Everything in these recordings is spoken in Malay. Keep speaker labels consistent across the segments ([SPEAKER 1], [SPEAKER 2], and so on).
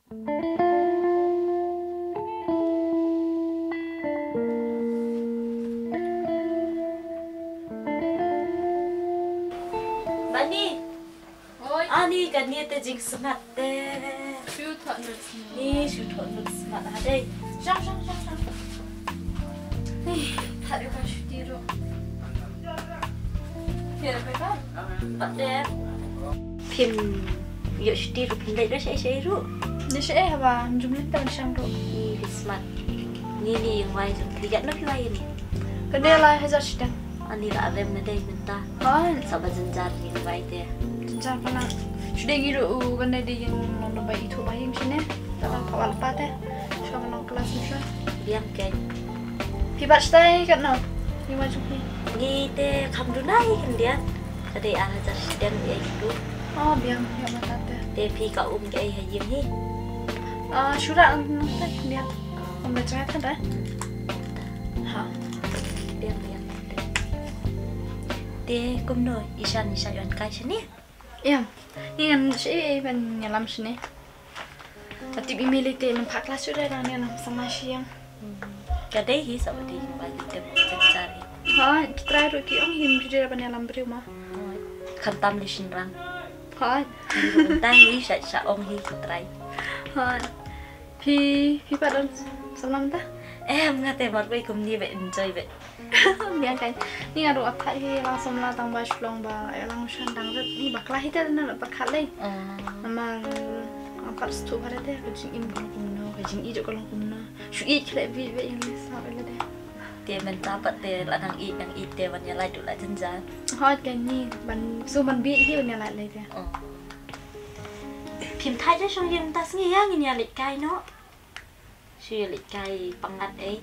[SPEAKER 1] Bani, ani kan ni terjing semat deh.
[SPEAKER 2] Shoot hot nuts.
[SPEAKER 1] Ni shoot hot nuts semat ada. Jang.
[SPEAKER 2] Tak ada shoot tiru. Kira apa?
[SPEAKER 1] Ada. Pim, yuk shoot tiru pim dah dah saya ru.
[SPEAKER 2] Ni saya apa? Jumlah tak macam tu.
[SPEAKER 1] Ni semat. Ni yang wai jom tiga nak wai ni.
[SPEAKER 2] Kedai lah hajar sedang.
[SPEAKER 1] Ani lah rem na deh minta. Sabar jenjar ni wai deh.
[SPEAKER 2] Jenjar pernah. Sudah giru kedai dia yang nak bayi itu bayi macam ni. Dalam kawal apa teh? Siapa nak kelas macam?
[SPEAKER 1] Biang kan.
[SPEAKER 2] Pibat stay kat no. Ni macam ni.
[SPEAKER 1] Ni deh kamu nai kan dia. Kedai hajar sedang dia itu.
[SPEAKER 2] Oh biang yang mata teh.
[SPEAKER 1] Deh pi kau kai hayim ni.
[SPEAKER 2] Surat nanti dia. Membaca kan dah? Ha.
[SPEAKER 1] Biang. Deh kum no isan yuan kai sini.
[SPEAKER 2] Ya. Ni kan saya ben nyalam sini. Tapi email itu nampak kelas sudah dah ni sama siang.
[SPEAKER 1] Kedai hi sama di wai deh jenjar.
[SPEAKER 2] Ha, kita ru ki ong him jadi apa nyalam beri mah.
[SPEAKER 1] Kantam di sinrang.
[SPEAKER 2] Ha.
[SPEAKER 1] Entah ni saya ong hi try.
[SPEAKER 2] Ha. Pi pada salam dah.
[SPEAKER 1] Ngate mat wei kum ni be enjoy be.
[SPEAKER 2] Biang kan. Ni ngaru apa hi langsung lah tang bas long ba langsung tang ni baklah itu na bakal leh. Nama apa stu pada deh kecing im kalau kumno, kecing i kalau kumno. Shu i kira bi yang ni sama le deh.
[SPEAKER 1] Dia minta pat deh ladang i yang i deh wannya lai tu lah jenjar.
[SPEAKER 2] Ha kan ni ban so ban bi hi wannya lai le deh.
[SPEAKER 1] Phim Thái cho xong nhưng ta nghĩ rằng nhà lịch cay nó suy lịch cay bằng ngắt ấy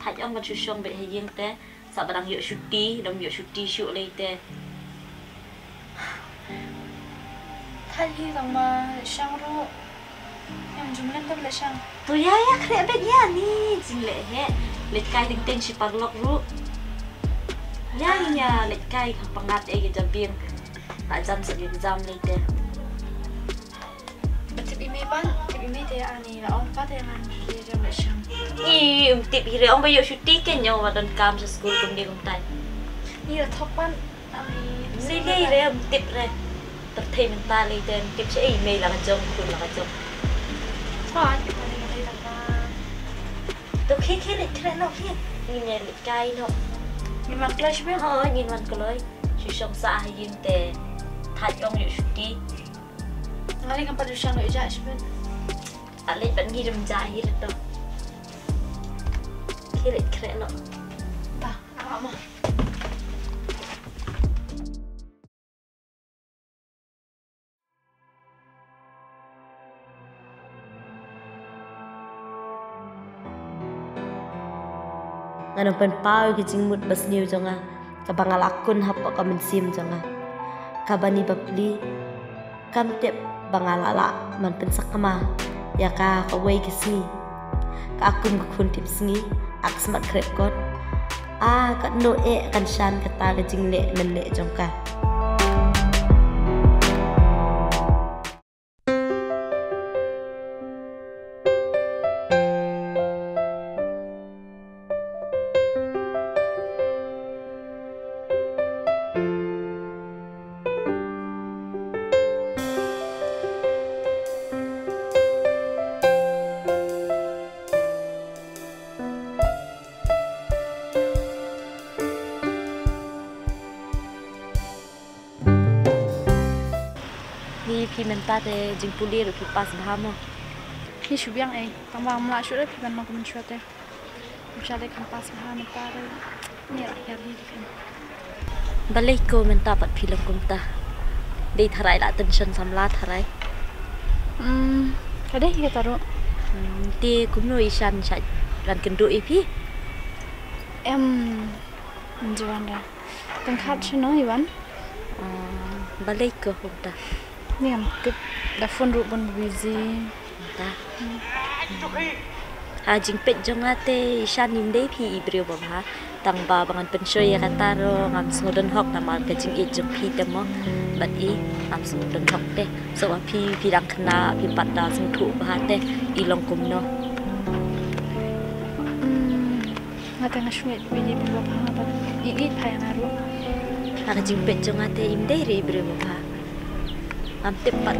[SPEAKER 1] Thái ông còn chụp xong bị hay riêng thế sao bà đang dựa chụp tí đồng dựa chụp tí chụp lên thế
[SPEAKER 2] Thái hi rằng mà sang rồi em dùng lên tâm là sang
[SPEAKER 1] tôi ya khẽ bé ya ni chính lệ hết lịch cay tiếng tên chỉ bằng lọc ru ya nhà lịch cay bằng ngắt ấy cái chấm biếng tại jam sẽ bị jam lên thế
[SPEAKER 2] Tip imi dia ani la on pa dia man dia jam sang.
[SPEAKER 1] Tip hire ông bây giờ chụp tí cái nhau và đón cam cho school cùng đi cùng tay
[SPEAKER 2] Ni la top pan ani
[SPEAKER 1] Lili re tip re tập thêm mình ta lên tên tip sẽ email là cái chồng cùng là cái chồng
[SPEAKER 2] Phải tip ani cái đây là
[SPEAKER 1] tôi khi lịch thế nào khi nhìn nhà lịch cay nó
[SPEAKER 2] nhưng mà clash biết
[SPEAKER 1] nhìn mặt cái lối chỉ sống xa hay nhìn tè thay ông nhiều chút đi
[SPEAKER 2] ngali kan pada sang lợi judge biết
[SPEAKER 1] Alih vẫn ghi đầm dài hết đâu khi lịch thế nó
[SPEAKER 2] ta ama
[SPEAKER 1] ngano pen pau ke jingmut bas niu jonga ka bangal akun hap ka men sim jonga ka bani bapli kam tep bangal ala man pen sakama ya ka wei ke si ka akum ka kun tip sngi ak smart kret kot ka no e kan shan ka ta ga jingle men le jongka Pi menta te jing puli ru pi pas bahamo
[SPEAKER 2] ni shubiang ai tambah mla shure pi ban ma kum shwate mshale kan pas bahane pare ni ra ya ri kan
[SPEAKER 1] balai ko menta pat philam kumta dei tharai la tension samla tharai
[SPEAKER 2] kade hi taro
[SPEAKER 1] ti kumno isan sa ran kendu ipi
[SPEAKER 2] em Jawanda tengkat chino iwan
[SPEAKER 1] balai ko kumta
[SPEAKER 2] ni am tip da phone ru bon busy
[SPEAKER 1] ta jing pet jonga te isan nim dei phi ibrio ba ha tang ba bangan pensoi ya kataro ngam snodon hok na mar ka jing e jong phi temo บัดอีอับสมดนทอกเตสว่าพี่ดังคณะพี่ปัดดาสมถูบาเตอีลองกุมเนาะ
[SPEAKER 2] ngata nga shwe bini biwa pa ba i pa ya ro
[SPEAKER 1] Aga jimpet jong ate imday re ibre mo pa am tepat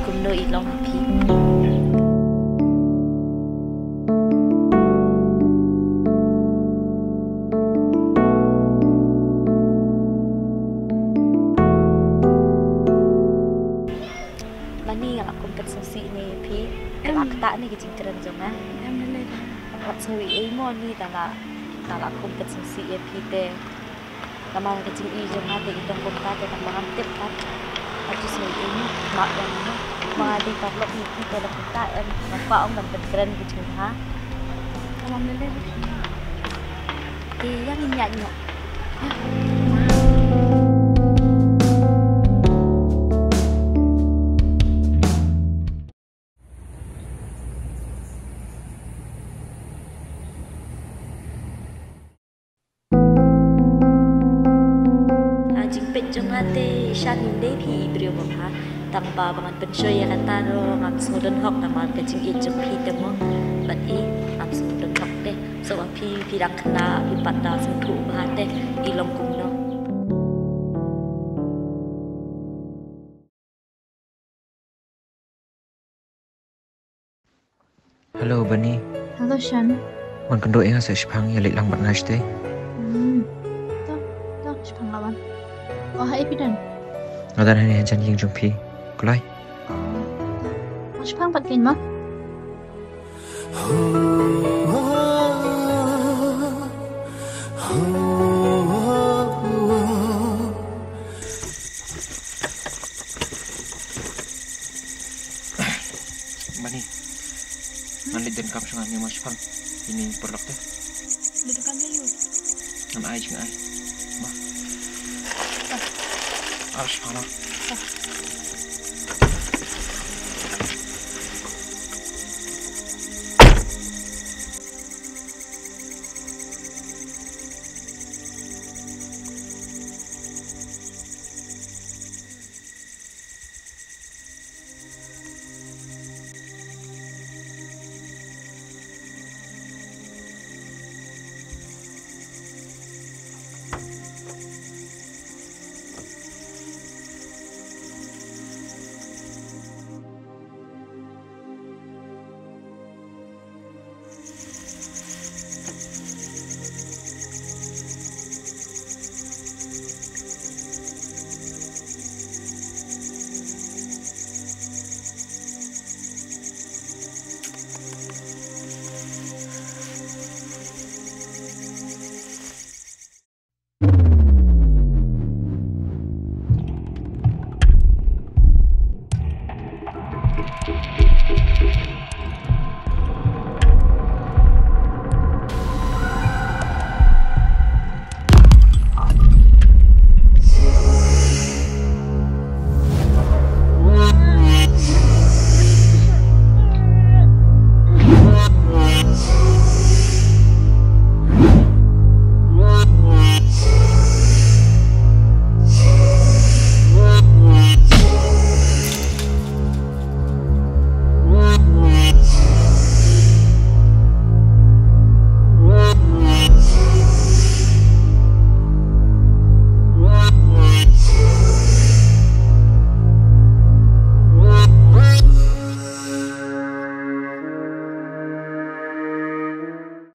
[SPEAKER 1] kumno ilong pi mani nga kompensasi ni pi kelakta ni gijing keren jong a wat sui e mo ni tala kompensasi e pi te Kamang kecing i jong ate itong kumta te nang mga tip at at sui e mo mak yang mo mga di tablok ni pi te lang kumta magpaong ng keren gijing ha
[SPEAKER 2] kamang nila
[SPEAKER 1] yang inya Jungate shanin de pi ibrio mo ha tang ba bangan pensyo ya kata ro ngam sudon hok na man kecing i jung pi te mo bat i ngam sudon hok te so wa pi dak na pi patta sum thu ba te i long kum no
[SPEAKER 3] Hello Bunny.
[SPEAKER 2] Hello Shan.
[SPEAKER 3] Man kan doa sa Shipang ya lang bat ngas te.
[SPEAKER 2] To Shipang lawan. Oh hai pidan.
[SPEAKER 3] Ngadan hani jan ying jung pi. Kulai.
[SPEAKER 2] Shipang pakin ma.
[SPEAKER 3] Bunny. Nanti dan kap sangat ni mas Shipang. Ini perlok te.
[SPEAKER 2] Duduk kami yuk.
[SPEAKER 3] An ai jing ai. Ma. Shipang lah.